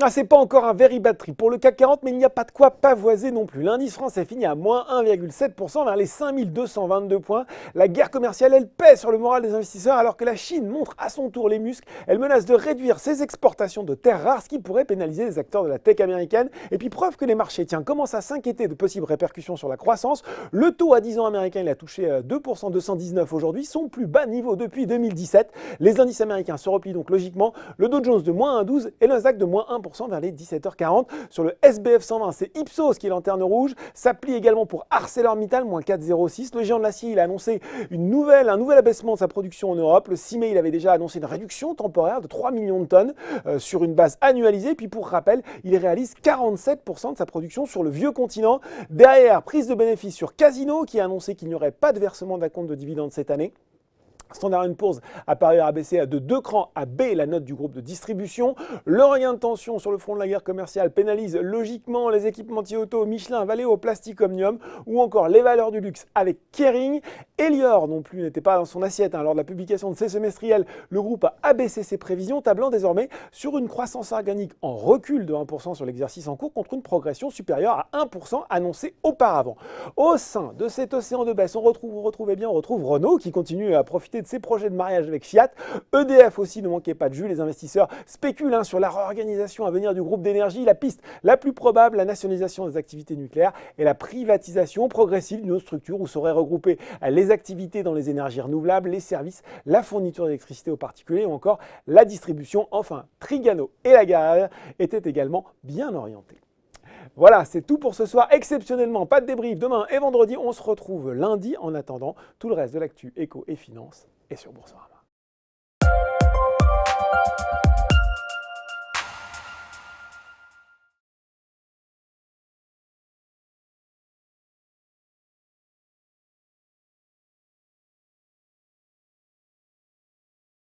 Ah, c'est pas encore un very bad trip pour le CAC 40, mais il n'y a pas de quoi pavoiser non plus. L'indice français finit à moins 1,7% vers les 5222 points. La guerre commerciale, elle pèse sur le moral des investisseurs alors que la Chine montre à son tour les muscles. Elle menace de réduire ses exportations de terres rares, ce qui pourrait pénaliser les acteurs de la tech américaine. Et puis preuve que les marchés commencent à s'inquiéter de possibles répercussions sur la croissance. Le taux à 10 ans américain, il a touché 2%, 219 aujourd'hui, son plus bas niveau depuis 2017. Les indices américains se replient donc logiquement. Le Dow Jones de moins 1,12 et le Nasdaq de moins 1% vers les 17h40. Sur le SBF 120, c'est Ipsos qui est lanterne rouge. Ça plie également pour ArcelorMittal, moins 4,06. Le géant de l'acier, il a annoncé un nouvel abaissement de sa production en Europe. Le 6 mai, il avait déjà annoncé une réduction temporaire de 3 millions de tonnes sur une base annualisée. Puis pour rappel, il réalise 47% de sa production sur le vieux continent. Derrière, prise de bénéfices sur Casino qui a annoncé qu'il n'y aurait pas de versement d'acompte de dividendes cette année. Standard & Poor's a par ailleurs abaissé de 2 crans à B la note du groupe de distribution. Le regain de tension sur le front de la guerre commerciale pénalise logiquement les équipementiers auto Michelin, Valeo, Plastic Omnium ou encore les valeurs du luxe avec Kering. Elior non plus n'était pas dans son assiette lors de la publication de ses semestriels. Le groupe a abaissé ses prévisions, tablant désormais sur une croissance organique en recul de 1% sur l'exercice en cours contre une progression supérieure à 1% annoncée auparavant. Au sein de cet océan de baisse, on retrouve Renault qui continue à profiter de ses projets de mariage avec Fiat. EDF aussi ne manquait pas de jus. Les investisseurs spéculent sur la réorganisation à venir du groupe d'énergie. La piste la plus probable, la nationalisation des activités nucléaires et la privatisation progressive d'une autre structure où seraient regroupées les activités dans les énergies renouvelables, les services, la fourniture d'électricité aux particuliers ou encore la distribution. Enfin, Trigano et Lagardère étaient également bien orientés. Voilà, c'est tout pour ce soir. Exceptionnellement, pas de débrief. Demain et vendredi, on se retrouve lundi. En attendant, tout le reste de l'actu éco et finance est sur Boursorama.